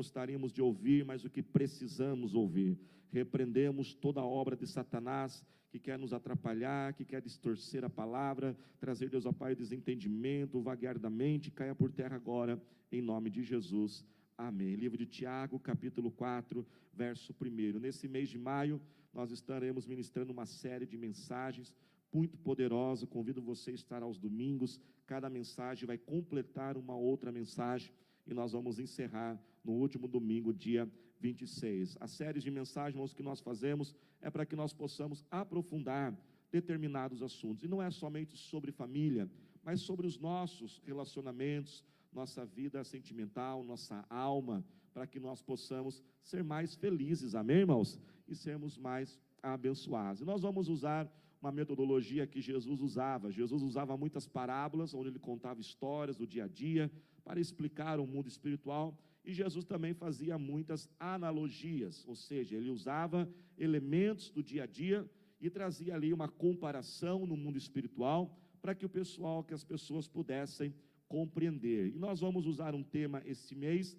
gostaríamos de ouvir, mas o que precisamos ouvir. Repreendemos toda a obra de Satanás que quer nos atrapalhar, que quer distorcer a palavra, trazer, Deus, ó Pai, desentendimento, vaguear da mente, caia por terra agora, em nome de Jesus. Amém. Livro de Tiago, capítulo 4, verso 1. Nesse mês de maio, nós estaremos ministrando uma série de mensagens muito poderosa. Convido você a estar aos domingos. Cada mensagem vai completar uma outra mensagem, e nós vamos encerrar no último domingo, dia 26. As séries de mensagens, irmãos, que nós fazemos é para que nós possamos aprofundar determinados assuntos. E não é somente sobre família, mas sobre os nossos relacionamentos, nossa vida sentimental, nossa alma, para que nós possamos ser mais felizes, amém, irmãos? E sermos mais abençoados. E nós vamos usar uma metodologia que Jesus usava. Jesus usava muitas parábolas, onde ele contava histórias do dia a dia, para explicar o mundo espiritual, e Jesus também fazia muitas analogias, ou seja, ele usava elementos do dia a dia, e trazia ali uma comparação no mundo espiritual, para que que as pessoas pudessem compreender. E nós vamos usar um tema esse mês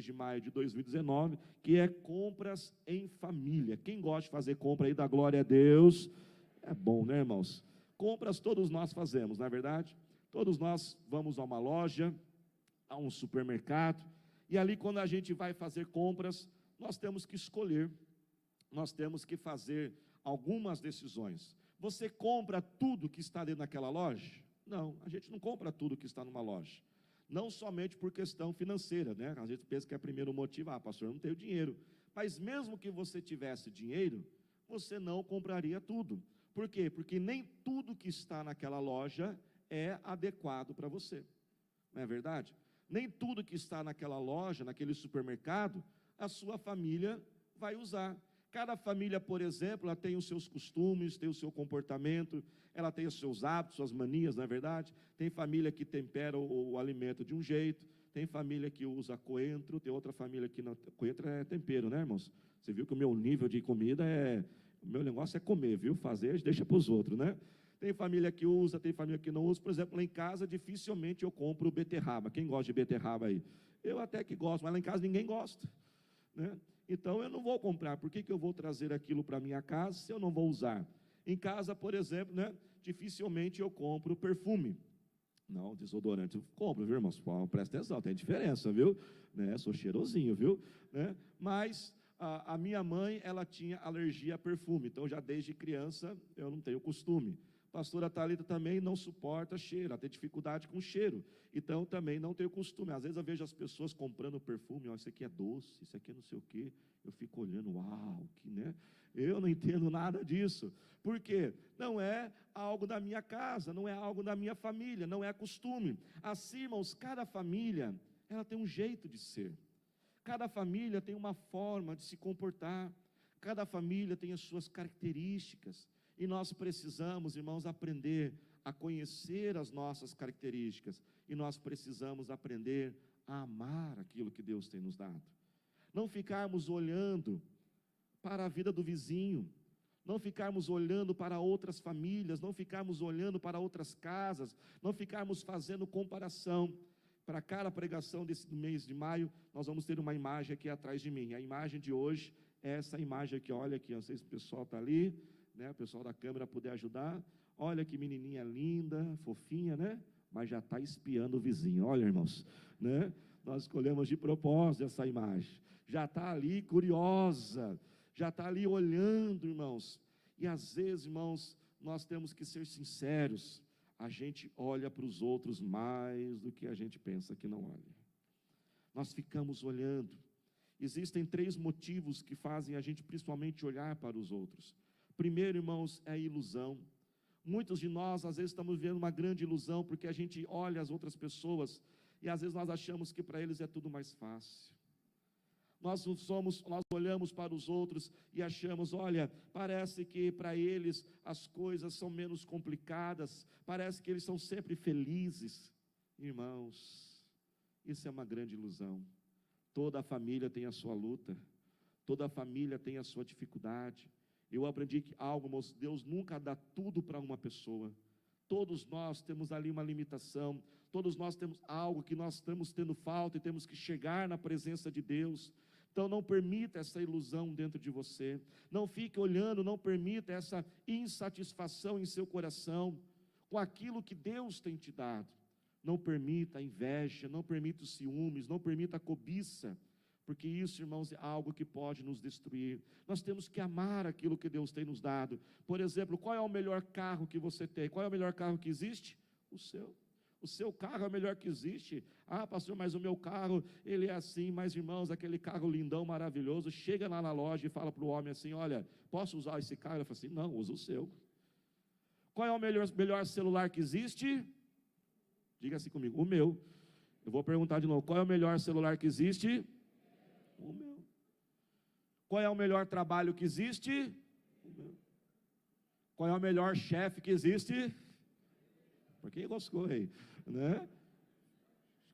de maio de 2019, que é compras em família. Quem gosta de fazer compra aí, dá glória a Deus. É bom, né, irmãos? Compras todos nós fazemos, não é verdade? Todos nós vamos a uma loja, a um supermercado, e ali quando a gente vai fazer compras, nós temos que escolher, nós temos que fazer algumas decisões. Você compra tudo que está dentro daquela loja? Não, a gente não compra tudo que está numa loja. Não somente por questão financeira, né? A gente pensa que é o primeiro motivo, pastor, eu não tenho dinheiro. Mas mesmo que você tivesse dinheiro, você não compraria tudo. Por quê? Porque nem tudo que está naquela loja é adequado para você. Não é verdade? Nem tudo que está naquela loja, naquele supermercado, a sua família vai usar. Cada família, por exemplo, ela tem os seus costumes, tem o seu comportamento, ela tem os seus hábitos, suas manias, não é verdade? Tem família que tempera o alimento de um jeito, tem família que usa coentro, tem outra família que não. Coentro é tempero, né, irmãos? Você viu que o meu nível de comida o meu negócio é comer, viu? Fazer, deixa para os outros, né? Tem família que usa, tem família que não usa. Por exemplo, lá em casa, dificilmente eu compro beterraba. Quem gosta de beterraba aí? Eu até que gosto, mas lá em casa ninguém gosta, né? Então eu não vou comprar. Por que eu vou trazer aquilo para minha casa se eu não vou usar? Em casa, por exemplo, né, dificilmente eu compro perfume. Não, desodorante eu compro, viu, irmãos? Presta atenção, tem diferença, viu? Né? Sou cheirosinho, viu? Né? Mas a minha mãe, ela tinha alergia a perfume, então já desde criança eu não tenho costume. Pastora Thalita também não suporta cheiro, ela tem dificuldade com cheiro, então também não tenho costume. Às vezes eu vejo as pessoas comprando perfume, ó, isso aqui é doce, isso aqui é não sei o quê, eu fico olhando, uau, que, né? Eu não entendo nada disso. Por quê? Não é algo da minha casa, não é algo da minha família, não é costume. Assim, irmãos, cada família, ela tem um jeito de ser, cada família tem uma forma de se comportar, cada família tem as suas características. E nós precisamos, irmãos, aprender a conhecer as nossas características. E nós precisamos aprender a amar aquilo que Deus tem nos dado. Não ficarmos olhando para a vida do vizinho, não ficarmos olhando para outras famílias, não ficarmos olhando para outras casas, não ficarmos fazendo comparação. Para cada pregação desse mês de maio, nós vamos ter uma imagem aqui atrás de mim. A imagem de hoje é essa imagem aqui, olha aqui, não sei se o pessoal está ali, né, o pessoal da câmera puder ajudar. Olha que menininha linda, fofinha, né? Mas já está espiando o vizinho. Olha, irmãos, né? Nós escolhemos de propósito essa imagem. Já está ali curiosa, já está ali olhando, irmãos. E às vezes, irmãos, nós temos que ser sinceros. A gente olha para os outros mais do que a gente pensa que não olha. Nós ficamos olhando. Existem 3 motivos que fazem a gente principalmente olhar para os outros. Primeiro, irmãos, é a ilusão. Muitos de nós, às vezes, estamos vivendo uma grande ilusão, porque a gente olha as outras pessoas, e às vezes nós achamos que para eles é tudo mais fácil. Nós olhamos para os outros e achamos, olha, parece que para eles as coisas são menos complicadas, parece que eles são sempre felizes. Irmãos, isso é uma grande ilusão. Toda a família tem a sua luta, toda a família tem a sua dificuldade. Eu aprendi que algo, moço, Deus nunca dá tudo para uma pessoa. Todos nós temos ali uma limitação, todos nós temos algo que nós estamos tendo falta e temos que chegar na presença de Deus. Então não permita essa ilusão dentro de você, não fique olhando, não permita essa insatisfação em seu coração com aquilo que Deus tem te dado. Não permita a inveja, não permita os ciúmes, não permita a cobiça, porque isso, irmãos, é algo que pode nos destruir. Nós temos que amar aquilo que Deus tem nos dado. Por exemplo, qual é o melhor carro que você tem? Qual é o melhor carro que existe? O seu. O seu carro é o melhor que existe. Ah, pastor, mas o meu carro, ele é assim. Mas, irmãos, aquele carro lindão, maravilhoso, chega lá na loja e fala para o homem assim, olha, posso usar esse carro? Ele fala assim, não, usa o seu. Qual é o melhor celular que existe? Diga assim comigo, o meu. Eu vou perguntar de novo, qual é o melhor celular que existe? O meu. Qual é o melhor trabalho que existe? O meu. Qual é o melhor chefe que existe? Por que gostou aí, né?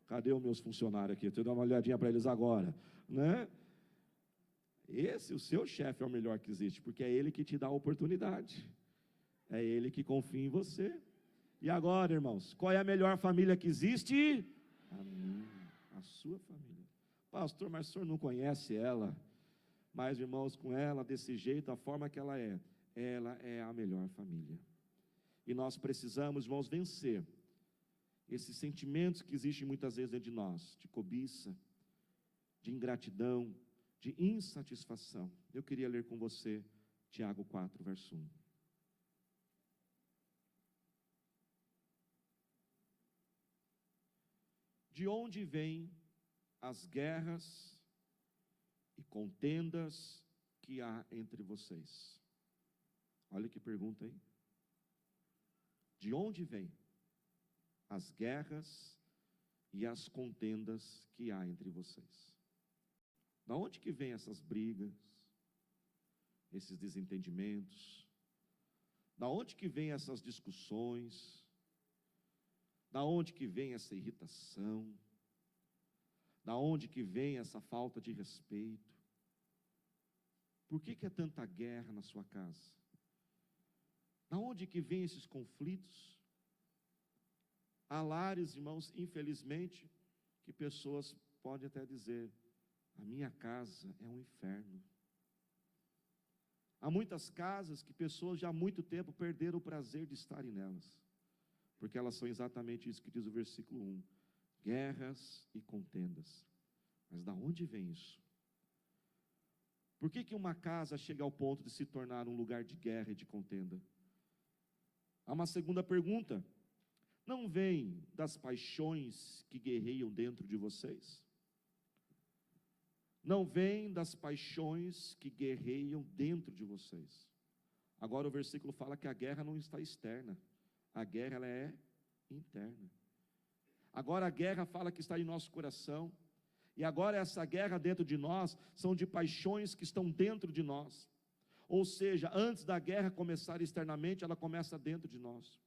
Cadê os meus funcionários aqui? Eu tenho que dar uma olhadinha para eles agora, né? O seu chefe é o melhor que existe, porque é ele que te dá a oportunidade, é ele que confia em você. E agora, irmãos, qual é a melhor família que existe? A minha, a sua família. Pastor, mas o senhor não conhece ela? Mas, irmãos, com ela, desse jeito, a forma que ela é a melhor família. E nós precisamos, irmãos, vencer esses sentimentos que existem muitas vezes dentro de nós, de cobiça, de ingratidão, de insatisfação. Eu queria ler com você Tiago 4, verso 1. De onde vêm as guerras e contendas que há entre vocês? Olha que pergunta aí. De onde vêm as guerras e as contendas que há entre vocês? Da onde que vêm essas brigas, esses desentendimentos? Da onde que vêm essas discussões? Da onde que vem essa irritação? Da onde que vem essa falta de respeito? Por que é tanta guerra na sua casa? Da onde que vem esses conflitos? Há lares, irmãos, infelizmente, que pessoas podem até dizer, a minha casa é um inferno. Há muitas casas que pessoas já há muito tempo perderam o prazer de estarem nelas, porque elas são exatamente isso que diz o versículo 1, guerras e contendas. Mas da onde vem isso? Por que uma casa chega ao ponto de se tornar um lugar de guerra e de contenda? Há uma segunda pergunta, não vem das paixões que guerreiam dentro de vocês? Não vem das paixões que guerreiam dentro de vocês? Agora o versículo fala que a guerra não está externa, a guerra ela é interna. Agora a guerra fala que está em nosso coração, e agora essa guerra dentro de nós, são de paixões que estão dentro de nós. Ou seja, antes da guerra começar externamente, ela começa dentro de nós.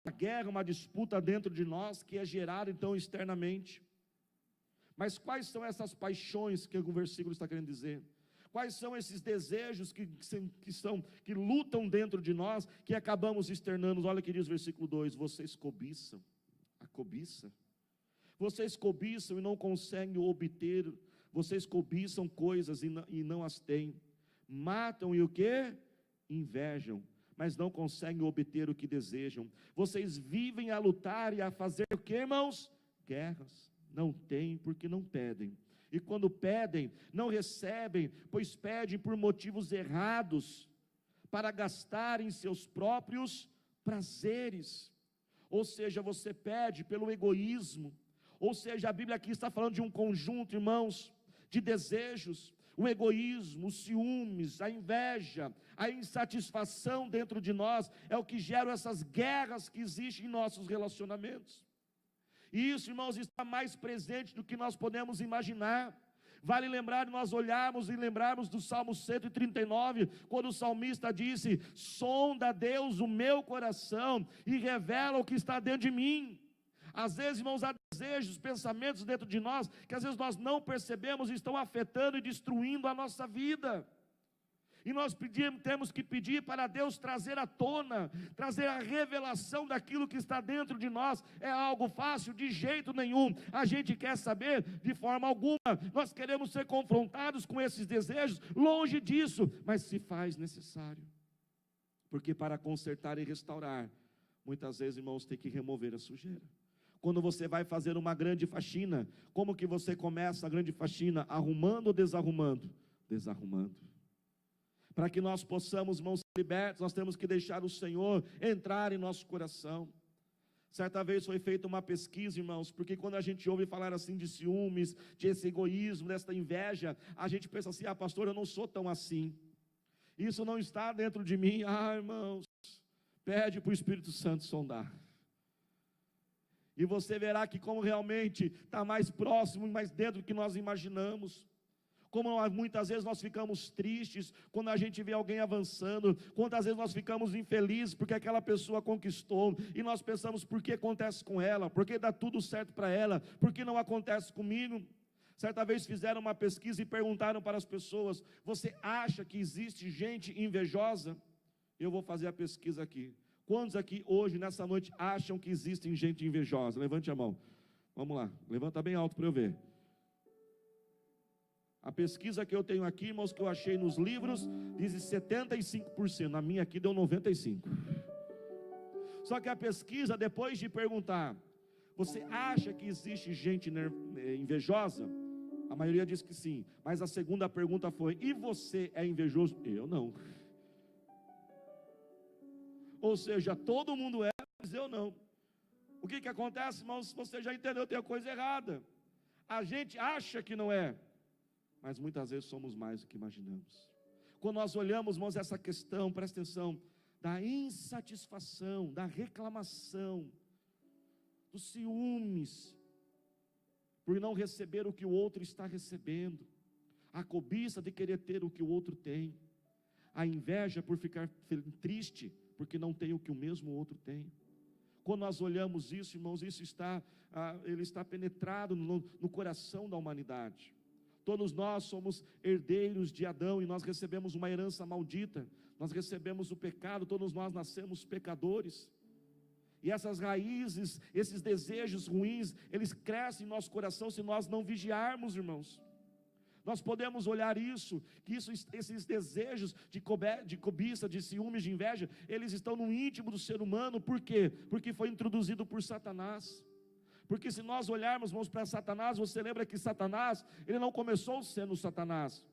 A guerra é uma disputa dentro de nós, que é gerada então externamente. Mas quais são essas paixões que o versículo está querendo dizer? Quais são esses desejos que lutam dentro de nós, que acabamos externando? Olha o que diz o versículo 2, vocês cobiçam, a cobiça. Vocês cobiçam e não conseguem obter, vocês cobiçam coisas e não as têm. Matam e o quê? Invejam, mas não conseguem obter o que desejam. Vocês vivem a lutar e a fazer o que, irmãos? Guerras. Não têm porque não pedem. E quando pedem, não recebem, pois pedem por motivos errados, para gastarem seus próprios prazeres. Ou seja, você pede pelo egoísmo. Ou seja, a Bíblia aqui está falando de um conjunto, irmãos, de desejos. O egoísmo, os ciúmes, a inveja, a insatisfação dentro de nós, é o que gera essas guerras que existem em nossos relacionamentos. E isso, irmãos, está mais presente do que nós podemos imaginar. Vale lembrar, nós olharmos e lembrarmos do Salmo 139, quando o salmista disse, sonda, Deus, o meu coração, e revela o que está dentro de mim. Às vezes, irmãos, há desejos, pensamentos dentro de nós, que às vezes nós não percebemos e estão afetando e destruindo a nossa vida. E nós temos que pedir para Deus trazer à tona, trazer a revelação daquilo que está dentro de nós. É algo fácil? De jeito nenhum. A gente quer saber de forma alguma. Nós queremos ser confrontados com esses desejos, longe disso, mas se faz necessário. Porque para consertar e restaurar, muitas vezes, irmãos, tem que remover a sujeira. Quando você vai fazer uma grande faxina, como que você começa a grande faxina? Arrumando ou desarrumando? Desarrumando. Para que nós possamos, irmãos, ser libertos, nós temos que deixar o Senhor entrar em nosso coração. Certa vez foi feita uma pesquisa, irmãos, porque quando a gente ouve falar assim de ciúmes, de esse egoísmo, desta inveja, a gente pensa assim: ah, pastor, eu não sou tão assim, isso não está dentro de mim. Ah, irmãos, pede para o Espírito Santo sondar, e você verá que como realmente está mais próximo, mais dentro do que nós imaginamos. Como muitas vezes nós ficamos tristes quando a gente vê alguém avançando, quantas vezes nós ficamos infelizes porque aquela pessoa conquistou, e nós pensamos: por que acontece com ela? Por que dá tudo certo para ela? Por que não acontece comigo? Certa vez fizeram uma pesquisa e perguntaram para as pessoas: você acha que existe gente invejosa? Eu vou fazer a pesquisa aqui. Quantos aqui hoje, nessa noite, acham que existe gente invejosa? Levante a mão. Vamos lá, levanta bem alto para eu ver. A pesquisa que eu tenho aqui, irmãos, que eu achei nos livros, diz 75%, na minha aqui deu 95%. Só que a pesquisa, depois de perguntar: você acha que existe gente invejosa? A maioria diz que sim, mas a segunda pergunta foi: e você é invejoso? Eu não. Ou seja, todo mundo é, mas eu não. O que acontece, irmãos? Você já entendeu, tem a coisa errada. A gente acha que não é, mas muitas vezes somos mais do que imaginamos. Quando nós olhamos, irmãos, essa questão, presta atenção, da insatisfação, da reclamação, dos ciúmes, por não receber o que o outro está recebendo, a cobiça de querer ter o que o outro tem, a inveja por ficar triste, porque não tem o que o mesmo outro tem. Quando nós olhamos isso, irmãos, isso ele está penetrado no coração da humanidade. Todos nós somos herdeiros de Adão e nós recebemos uma herança maldita, nós recebemos o pecado, todos nós nascemos pecadores, e essas raízes, esses desejos ruins, eles crescem em nosso coração se nós não vigiarmos, irmãos. Nós podemos olhar esses desejos de cobiça, de ciúmes, de inveja, eles estão no íntimo do ser humano. Por quê? Porque foi introduzido por Satanás. Porque se nós olharmos, vamos para Satanás, você lembra que Satanás, ele não começou sendo Satanás.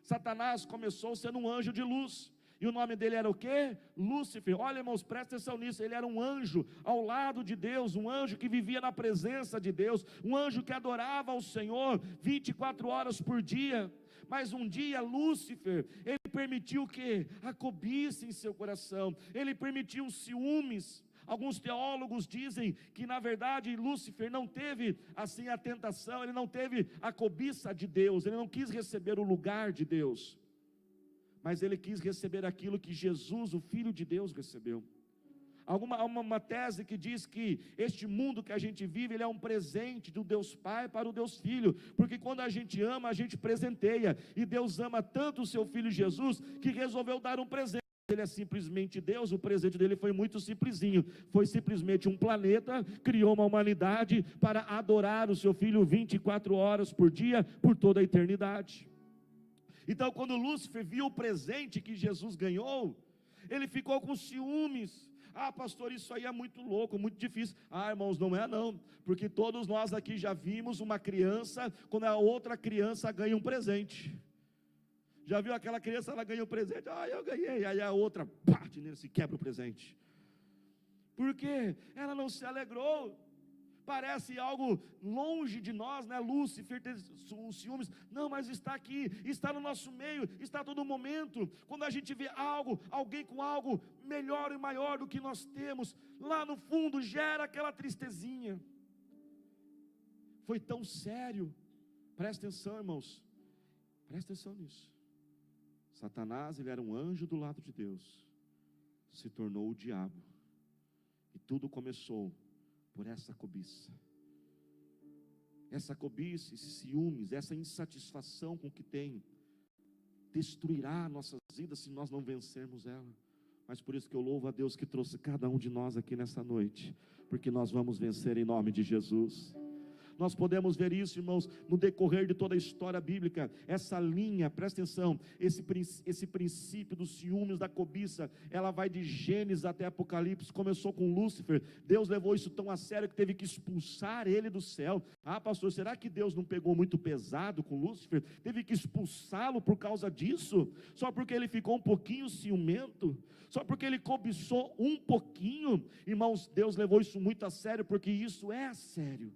Satanás começou sendo um anjo de luz. E o nome dele era o quê? Lúcifer. Olha, irmãos, presta atenção nisso. Ele era um anjo ao lado de Deus, um anjo que vivia na presença de Deus, um anjo que adorava ao Senhor 24 horas por dia. Mas um dia Lúcifer, ele permitiu o quê? A cobiça em seu coração, ele permitiu os ciúmes. Alguns teólogos dizem que na verdade Lúcifer não teve assim a tentação, ele não teve a cobiça de Deus, ele não quis receber o lugar de Deus, mas ele quis receber aquilo que Jesus, o Filho de Deus, recebeu. Uma tese que diz que este mundo que a gente vive, ele é um presente do Deus Pai para o Deus Filho, porque quando a gente ama, a gente presenteia, e Deus ama tanto o seu Filho Jesus, que resolveu dar um presente. Ele é simplesmente Deus, o presente dele foi muito simplesinho, foi simplesmente um planeta, criou uma humanidade para adorar o seu Filho 24 horas por dia, por toda a eternidade. Então quando Lúcifer viu o presente que Jesus ganhou, ele ficou com ciúmes. Ah, pastor, isso aí é muito louco, muito difícil. Ah, irmãos, não é não, porque todos nós aqui já vimos uma criança, quando a outra criança ganha um presente. Já viu aquela criança, ela ganha um presente, ah, eu ganhei, aí a outra bate nele, se quebra o presente. Por quê? Ela não se alegrou. Parece algo longe de nós, né? Lúcifer ter ciúmes, não, mas está aqui, está no nosso meio, está a todo momento. Quando a gente vê alguém com algo melhor e maior do que nós temos, lá no fundo gera aquela tristezinha. Foi tão sério, presta atenção, irmãos, presta atenção nisso. Satanás, ele era um anjo do lado de Deus, se tornou o diabo, e tudo começou por essa cobiça, esses ciúmes, essa insatisfação com o que tem, destruirá nossas reduzida se nós não vencermos ela. Mas por isso que eu louvo a Deus que trouxe cada um de nós aqui nessa noite, porque nós vamos vencer em nome de Jesus. Nós podemos ver isso, irmãos, no decorrer de toda a história bíblica. Essa linha, presta atenção, esse princípio dos ciúmes, da cobiça, ela vai de Gênesis até Apocalipse. Começou com Lúcifer. Deus levou isso tão a sério que teve que expulsar ele do céu. Ah, pastor, será que Deus não pegou muito pesado com Lúcifer? Teve que expulsá-lo por causa disso? Só porque ele ficou um pouquinho ciumento? Só porque ele cobiçou um pouquinho? Irmãos, Deus levou isso muito a sério, porque isso é sério.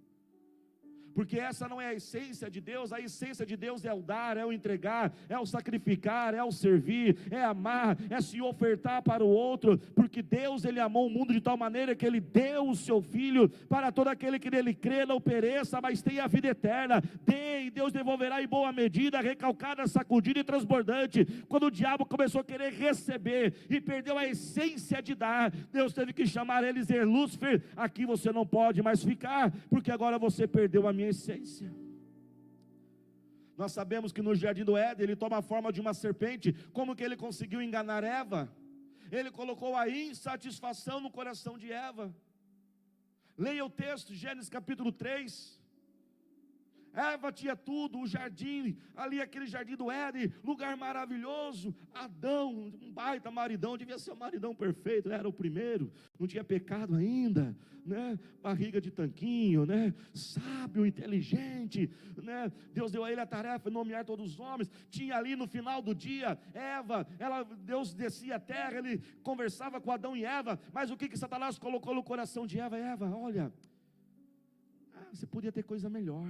Porque essa não é a essência de Deus. A essência de Deus é o dar, é o entregar, é o sacrificar, é o servir, é amar, é se ofertar para o outro, porque Deus, Ele amou o mundo de tal maneira que Ele deu o seu Filho, para todo aquele que nele crê não pereça, mas tenha a vida eterna. Dê, e Deus devolverá em boa medida, recalcada, sacudida e transbordante. Quando o diabo começou a querer receber, e perdeu a essência de dar, Deus teve que chamar ele e dizer: Lúcifer, aqui você não pode mais ficar, porque agora você perdeu a minha essência. Nós sabemos que no jardim do Éden ele toma a forma de uma serpente. Como que ele conseguiu enganar Eva? Ele colocou a insatisfação no coração de Eva. Leia o texto, Gênesis capítulo 3. Eva tinha tudo, o jardim, ali aquele jardim do Éden, lugar maravilhoso. Adão, um baita maridão, devia ser o maridão perfeito, era o primeiro, não tinha pecado ainda, né? Barriga de tanquinho, né? Sábio, inteligente, né? Deus deu a ele a tarefa de nomear todos os homens. Tinha ali no final do dia, Eva, Deus descia a terra, ele conversava com Adão e Eva, mas o que Satanás colocou no coração de Eva? Eva, olha, você podia ter coisa melhor.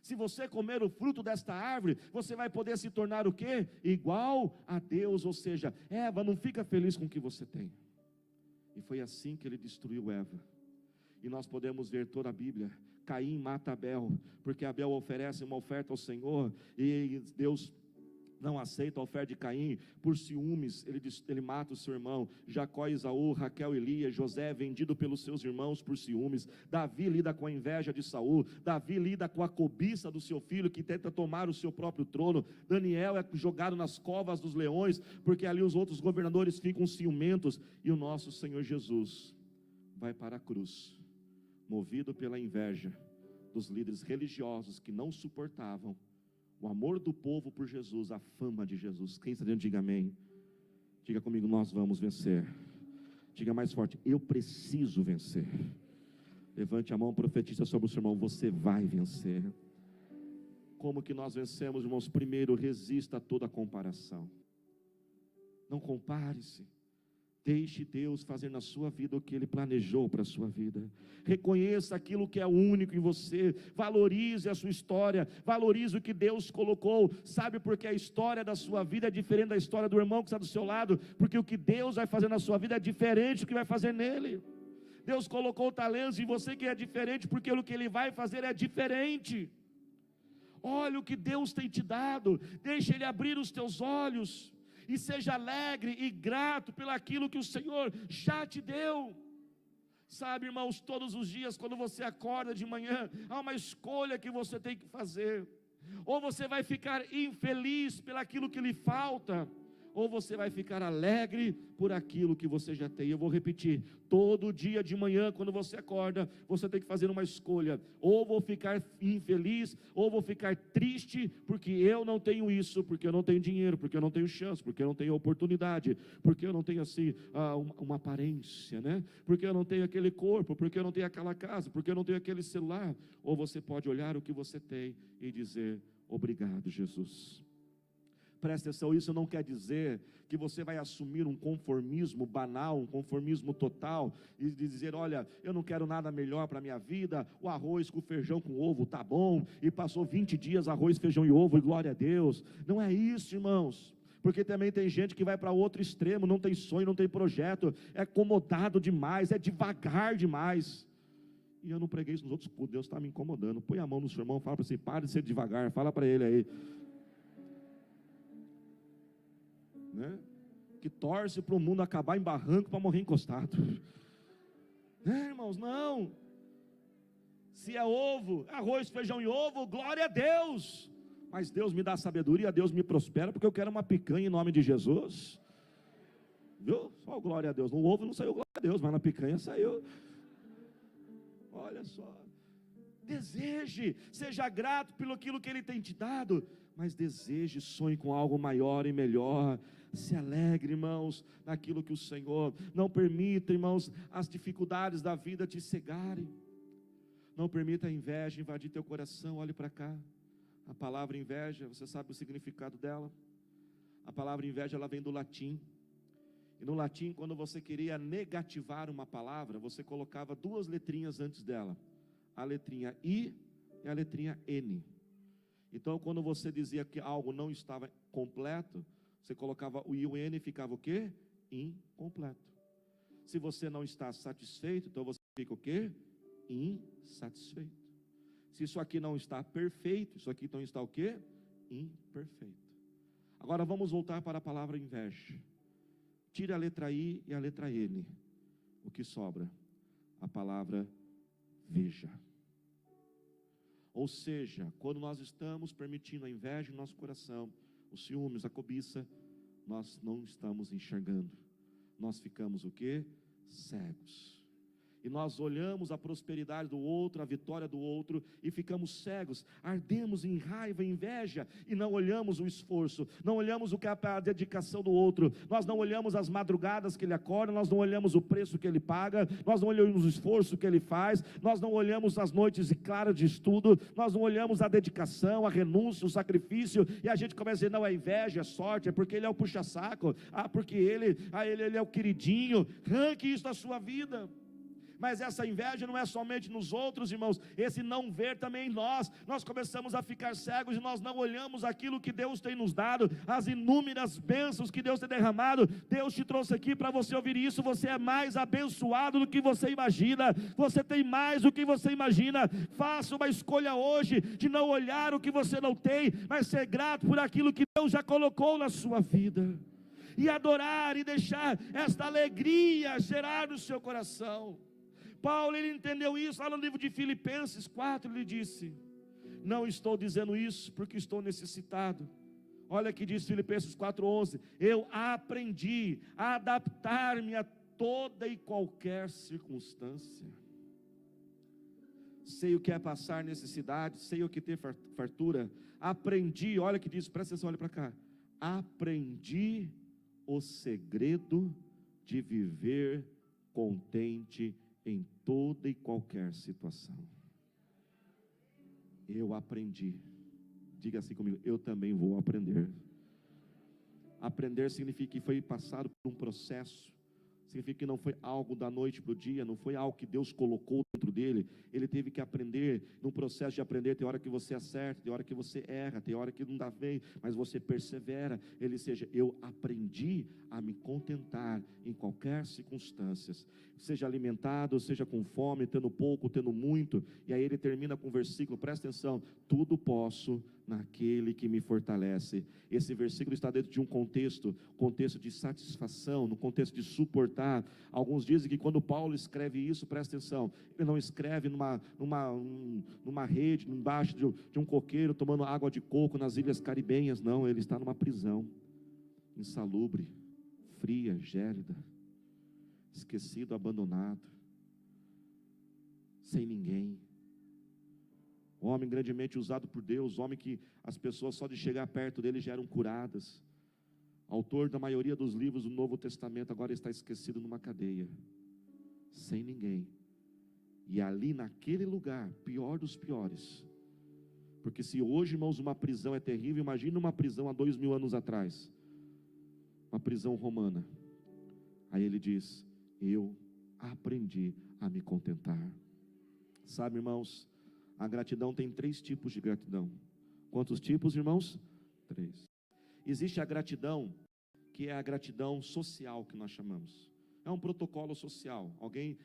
Se você comer o fruto desta árvore, você vai poder se tornar o quê? Igual a Deus. Ou seja, Eva, não fica feliz com o que você tem. E foi assim que ele destruiu Eva. E nós podemos ver toda a Bíblia. Caim mata Abel, porque Abel oferece uma oferta ao Senhor, e Deus não aceita a oferta de Caim. Por ciúmes, ele mata o seu irmão. Jacó e Esaú, Raquel e Lia, José é vendido pelos seus irmãos por ciúmes. Davi lida com a inveja de Saul. Davi lida com a cobiça do seu filho, que tenta tomar o seu próprio trono. Daniel é jogado nas covas dos leões, porque ali os outros governadores ficam ciumentos. E o nosso Senhor Jesus vai para a cruz, movido pela inveja dos líderes religiosos que não suportavam o amor do povo por Jesus, a fama de Jesus. Quem está dentro, diga amém. Diga comigo: nós vamos vencer. Diga mais forte: eu preciso vencer. Levante a mão, profetiza sobre o seu irmão: você vai vencer. Como que nós vencemos, irmãos? Primeiro, resista a toda comparação. Não compare-se. Deixe Deus fazer na sua vida o que Ele planejou para a sua vida. Reconheça aquilo que é único em você. Valorize a sua história. Valorize o que Deus colocou. Sabe por que a história da sua vida é diferente da história do irmão que está do seu lado? Porque o que Deus vai fazer na sua vida é diferente do que vai fazer nele. Deus colocou talentos em você que é diferente, porque o que Ele vai fazer é diferente. Olha o que Deus tem te dado. Deixa Ele abrir os teus olhos. E seja alegre e grato pelaquilo que o Senhor já te deu. Sabe, irmãos, todos os dias quando você acorda de manhã, há uma escolha que você tem que fazer. Ou você vai ficar infeliz pelaquilo que lhe falta, ou você vai ficar alegre por aquilo que você já tem. Eu vou repetir: todo dia de manhã, quando você acorda, você tem que fazer uma escolha: ou vou ficar infeliz, ou vou ficar triste, porque eu não tenho isso, porque eu não tenho dinheiro, porque eu não tenho chance, porque eu não tenho oportunidade, porque eu não tenho assim, uma aparência, né? Porque eu não tenho aquele corpo, porque eu não tenho aquela casa, porque eu não tenho aquele celular. Ou você pode olhar o que você tem e dizer: obrigado, Jesus. Presta atenção, isso não quer dizer que você vai assumir um conformismo banal, um conformismo total, e dizer: olha, eu não quero nada melhor para a minha vida, o arroz com feijão com ovo tá bom, e passou 20 dias arroz, feijão e ovo, e glória a Deus. Não é isso, irmãos, porque também tem gente que vai para outro extremo, não tem sonho, não tem projeto, é acomodado demais, é devagar demais. E eu não preguei isso nos outros cultos, Deus está me incomodando. Põe a mão no seu irmão, fala para você: pare de ser devagar, fala para ele aí. Né? Que torce para o mundo acabar em barranco para morrer encostado. Irmãos, não. Se é ovo, arroz, feijão e ovo, glória a Deus. Mas Deus me dá sabedoria, Deus me prospera, porque eu quero uma picanha em nome de Jesus. Viu? Só glória a Deus. No ovo não saiu glória a Deus, mas na picanha saiu. Olha só. Deseje, seja grato pelo aquilo que Ele tem te dado, mas deseje, sonhe com algo maior e melhor. Se alegre, irmãos, naquilo que o Senhor. Não permita, irmãos, as dificuldades da vida te cegarem. Não permita a inveja invadir teu coração. Olhe para cá. A palavra inveja, você sabe o significado dela? A palavra inveja, ela vem do latim. E no latim, quando você queria negativar uma palavra, você colocava duas letrinhas antes dela. A letrinha I e a letrinha N. Então, quando você dizia que algo não estava completo, você colocava o I e o N e ficava o quê? Incompleto. Se você não está satisfeito, então você fica o quê? Insatisfeito. Se isso aqui não está perfeito, isso aqui então está o quê? Imperfeito. Agora vamos voltar para a palavra inveja. Tire a letra I e a letra N. O que sobra? A palavra veja. Ou seja, quando nós estamos permitindo a inveja em nosso coração, os ciúmes, a cobiça, nós não estamos enxergando. Nós ficamos o quê? Cegos. E nós olhamos a prosperidade do outro, a vitória do outro, e ficamos cegos, ardemos em raiva, inveja, e não olhamos o esforço, não olhamos o que é a dedicação do outro, nós não olhamos as madrugadas que ele acorda, nós não olhamos o preço que ele paga, nós não olhamos o esforço que ele faz, nós não olhamos as noites claras de estudo, nós não olhamos a dedicação, a renúncia, o sacrifício, e a gente começa a dizer, não, é inveja, é sorte, é porque ele é o puxa-saco, porque ele é o queridinho. Arranque isso da sua vida. Mas essa inveja não é somente nos outros, irmãos, esse não ver também em nós. Nós começamos a ficar cegos e nós não olhamos aquilo que Deus tem nos dado, as inúmeras bênçãos que Deus tem derramado. Deus te trouxe aqui para você ouvir isso. Você é mais abençoado do que você imagina, você tem mais do que você imagina. Faça uma escolha hoje de não olhar o que você não tem, mas ser grato por aquilo que Deus já colocou na sua vida, e adorar e deixar esta alegria gerar no seu coração. Paulo, ele entendeu isso, lá no livro de Filipenses 4, ele disse, não estou dizendo isso porque estou necessitado. Olha que diz Filipenses 4:11, eu aprendi a adaptar-me a toda e qualquer circunstância. Sei o que é passar necessidade, sei o que é ter fartura, aprendi, olha que diz, presta atenção, olha para cá, aprendi o segredo de viver contente em toda e qualquer situação. Eu aprendi. Diga assim comigo, eu também vou aprender. Aprender significa que foi passado por um processo. Significa que não foi algo da noite para o dia, não foi algo que Deus colocou dentro dele. Ele teve que aprender. No processo de aprender, tem hora que você acerta, tem hora que você erra, tem hora que não dá bem, mas você persevera. Eu aprendi a me contentar em qualquer circunstância, seja alimentado, seja com fome, tendo pouco, tendo muito. E aí ele termina com o versículo, presta atenção, tudo posso naquele que me fortalece. Esse versículo está dentro de um contexto de satisfação, no contexto de suportar. Alguns dizem que quando Paulo escreve isso, presta atenção, ele não escreve numa rede, embaixo de um coqueiro, tomando água de coco nas ilhas caribenhas, não, ele está numa prisão, insalubre, fria, gélida, esquecido, abandonado, sem ninguém. Homem grandemente usado por Deus, homem que as pessoas só de chegar perto dele já eram curadas. Autor da maioria dos livros do Novo Testamento, agora está esquecido numa cadeia, sem ninguém. E ali naquele lugar, pior dos piores, porque se hoje, irmãos, uma prisão é terrível, imagina uma prisão há 2000 anos atrás, uma prisão romana. Aí ele diz, eu aprendi a me contentar. Sabe, irmãos, a gratidão tem 3 tipos de gratidão. Quantos tipos, irmãos? 3. Existe a gratidão, que é a gratidão social, que nós chamamos. É um protocolo social. Alguém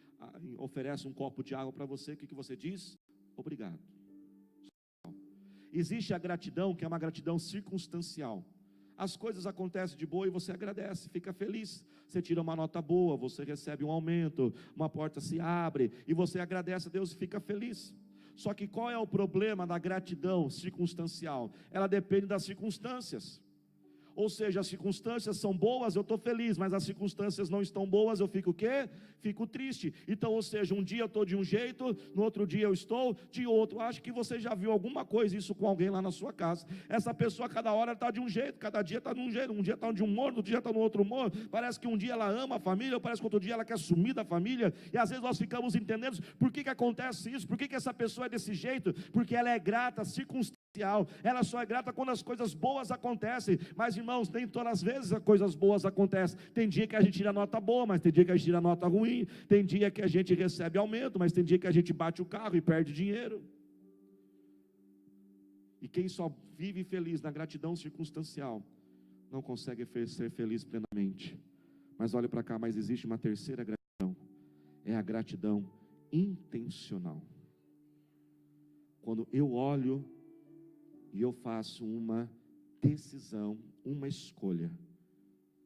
oferece um copo de água para você, o que você diz? Obrigado. Existe a gratidão, que é uma gratidão circunstancial. As coisas acontecem de boa e você agradece, fica feliz. Você tira uma nota boa, você recebe um aumento, uma porta se abre, e você agradece a Deus e fica feliz. Só que qual é o problema da gratidão circunstancial? Ela depende das circunstâncias. Ou seja, as circunstâncias são boas, eu estou feliz, mas as circunstâncias não estão boas, eu fico o quê? Fico triste. Então, ou seja, um dia eu estou de um jeito, no outro dia eu estou de outro. Acho que você já viu alguma coisa isso com alguém lá na sua casa. Essa pessoa cada hora está de um jeito, cada dia está de um jeito, um dia está de um humor, outro dia está no outro humor. Parece que um dia ela ama a família, parece que outro dia ela quer sumir da família. E às vezes nós ficamos entendendo por que acontece isso, por que essa pessoa é desse jeito, porque ela é grata, circunstancial. Ela só é grata quando as coisas boas acontecem. Mas irmãos, nem todas as vezes as coisas boas acontecem. Tem dia que a gente tira nota boa, mas tem dia que a gente tira nota ruim. Tem dia que a gente recebe aumento, mas tem dia que a gente bate o carro e perde dinheiro. E quem só vive feliz na gratidão circunstancial não consegue ser feliz plenamente. Mas olha para cá, mas existe uma terceira gratidão. É a gratidão intencional. Quando eu olho e eu faço uma decisão, uma escolha,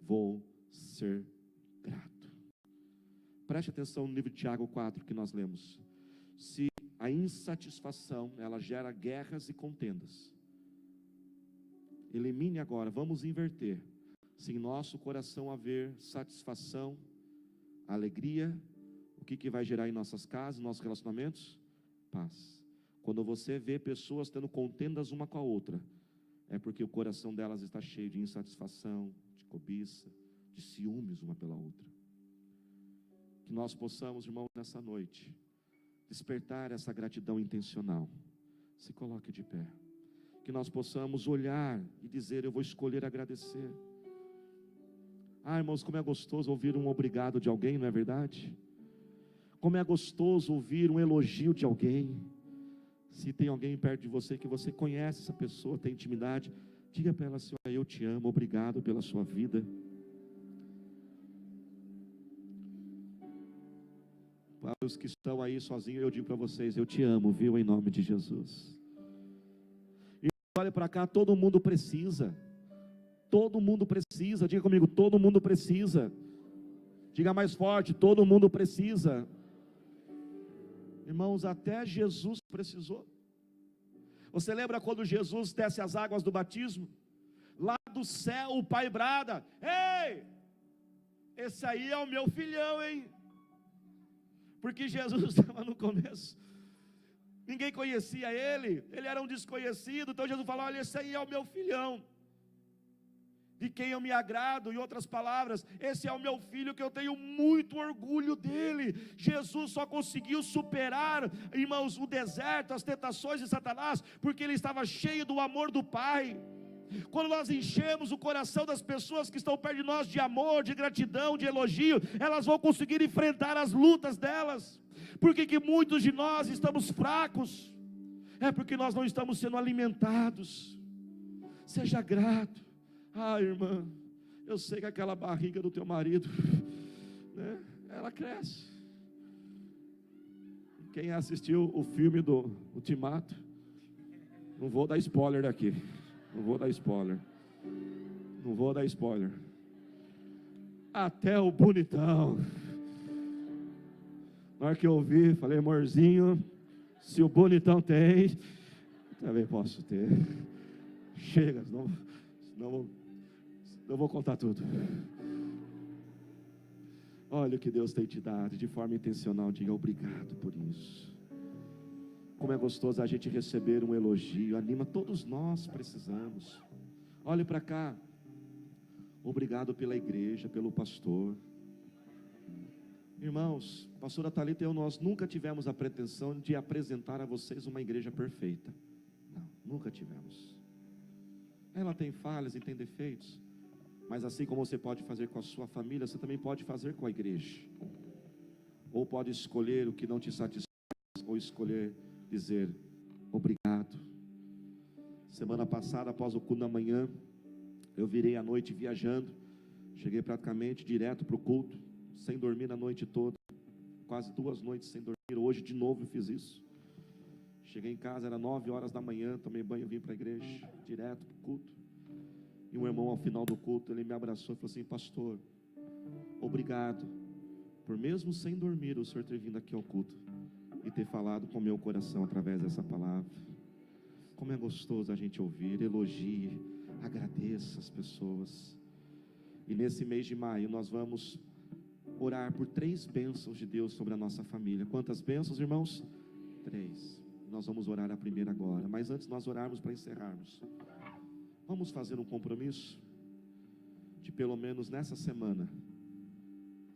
vou ser grato. Preste atenção no livro de Tiago 4 que nós lemos. Se a insatisfação, ela gera guerras e contendas, elimine agora, vamos inverter. Se em nosso coração haver satisfação, alegria, o que vai gerar em nossas casas, em nossos relacionamentos? Paz. Quando você vê pessoas tendo contendas uma com a outra, é porque o coração delas está cheio de insatisfação, de cobiça, de ciúmes uma pela outra. Que nós possamos, irmãos, nessa noite, despertar essa gratidão intencional. Se coloque de pé. Que nós possamos olhar e dizer, eu vou escolher agradecer. Irmãos, como é gostoso ouvir um obrigado de alguém, não é verdade? Como é gostoso ouvir um elogio de alguém. Se tem alguém perto de você que você conhece essa pessoa, tem intimidade, diga para ela assim, eu te amo, obrigado pela sua vida. Para os que estão aí sozinhos, eu digo para vocês, eu te amo, viu, em nome de Jesus. E olha para cá, todo mundo precisa, diga comigo, todo mundo precisa. Diga mais forte, todo mundo precisa. Irmãos, até Jesus precisou. Você lembra quando Jesus desce as águas do batismo? Lá do céu o Pai brada, ei, esse aí é o meu filhão, hein? Porque Jesus estava no começo, ninguém conhecia ele era um desconhecido. Então Jesus falou, olha, esse aí é o meu filhão, de quem eu me agrado. Em outras palavras, esse é o meu filho que eu tenho muito orgulho dele. Jesus só conseguiu superar, irmãos, o deserto, as tentações de Satanás, porque ele estava cheio do amor do Pai. Quando nós enchemos o coração das pessoas que estão perto de nós de amor, de gratidão, de elogio, elas vão conseguir enfrentar as lutas delas. Por que muitos de nós estamos fracos? É porque nós não estamos sendo alimentados. Seja grato. Irmã, eu sei que aquela barriga do teu marido, né, ela cresce. Quem assistiu o filme do Ultimato, não vou dar spoiler daqui, não vou dar spoiler, até o bonitão, na hora que eu ouvi, falei, amorzinho, se o bonitão tem, também posso ter. Chega, não vou contar tudo. Olha o que Deus tem te dado, de forma intencional, diga obrigado por isso. Como é gostoso a gente receber um elogio, anima, todos nós precisamos. Olhe para cá, obrigado pela igreja, pelo pastor. Irmãos, a pastora Thalita e eu, nós nunca tivemos a pretensão de apresentar a vocês uma igreja perfeita. Não, nunca tivemos. Ela tem falhas e tem defeitos, mas assim como você pode fazer com a sua família, você também pode fazer com a igreja. Ou pode escolher o que não te satisfaz, ou escolher dizer obrigado. Semana passada, após o culto da manhã, eu virei à noite viajando, cheguei praticamente direto para o culto, sem dormir a noite toda, quase 2 noites sem dormir. Hoje de novo eu fiz isso. Cheguei em casa, era 9 horas da manhã, tomei banho, vim para a igreja, direto para o culto. E um irmão, ao final do culto, ele me abraçou e falou assim: pastor, obrigado por mesmo sem dormir o senhor ter vindo aqui ao culto e ter falado com o meu coração através dessa palavra. Como é gostoso a gente ouvir, elogie, agradeça as pessoas. E nesse mês de maio nós vamos orar por 3 bênçãos de Deus sobre a nossa família. Quantas bênçãos, irmãos? 3. Nós vamos orar a primeira agora, mas antes de nós orarmos para encerrarmos, vamos fazer um compromisso de pelo menos nessa semana,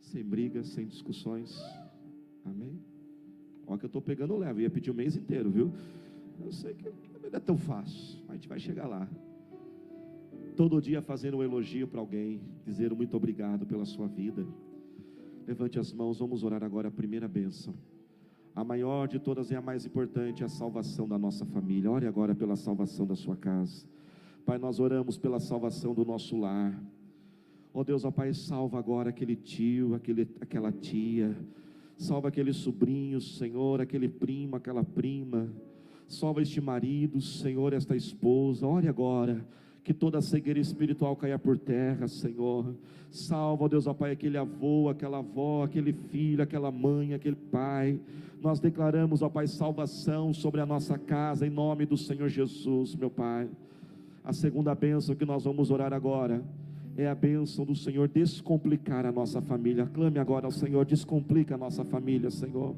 sem brigas, sem discussões. Amém? Olha que eu estou pegando leve, eu ia pedir o mês inteiro, viu? Eu sei que não é tão fácil, mas a gente vai chegar lá. Todo dia fazendo um elogio para alguém, dizer muito obrigado pela sua vida. Levante as mãos, vamos orar agora a primeira bênção. A maior de todas e a mais importante é a salvação da nossa família. Ore agora pela salvação da sua casa. Pai, nós oramos pela salvação do nosso lar. Ó Deus, ó Pai, salva agora aquele tio, aquela tia. Salva aquele sobrinho, Senhor, aquele primo, aquela prima. Salva este marido, Senhor, esta esposa. Ore agora que toda a cegueira espiritual caia por terra, Senhor. Salva, ó Deus, ó Pai, aquele avô, aquela avó, aquele filho, aquela mãe, aquele pai. Nós declaramos, ó Pai, salvação sobre a nossa casa, em nome do Senhor Jesus, meu Pai. A segunda bênção que nós vamos orar agora é a bênção do Senhor descomplicar a nossa família. Clame agora ao Senhor, descomplica a nossa família, Senhor.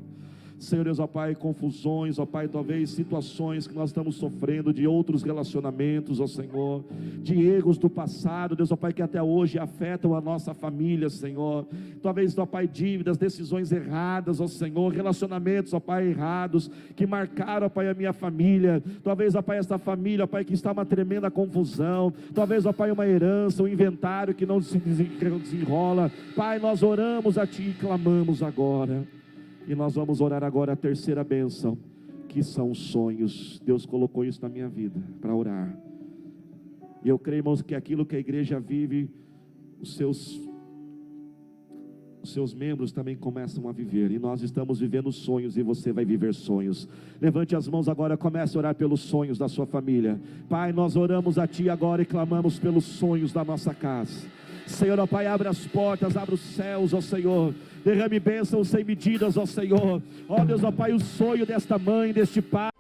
Senhor Deus, ó Pai, confusões, ó Pai, talvez situações que nós estamos sofrendo de outros relacionamentos, ó Senhor, de erros do passado, Deus, ó Pai, que até hoje afetam a nossa família, Senhor. Talvez, ó Pai, dívidas, decisões erradas, ó Senhor, relacionamentos, ó Pai, errados, que marcaram, ó Pai, a minha família. Talvez, ó Pai, esta família, ó Pai, que está uma tremenda confusão. Talvez, ó Pai, uma herança, um inventário que não se desenrola. Pai, nós oramos a Ti e clamamos agora. E nós vamos orar agora a terceira bênção, que são os sonhos. Deus colocou isso na minha vida, para orar. E eu creio, irmãos, que aquilo que a igreja vive, os seus membros também começam a viver. E nós estamos vivendo sonhos, e você vai viver sonhos. Levante as mãos agora, comece a orar pelos sonhos da sua família. Pai, nós oramos a Ti agora e clamamos pelos sonhos da nossa casa. Senhor, ó Pai, abre as portas, abre os céus, ó Senhor. Derrame bênçãos sem medidas, ó Senhor. Ó Deus, ó Pai, o sonho desta mãe, deste pai.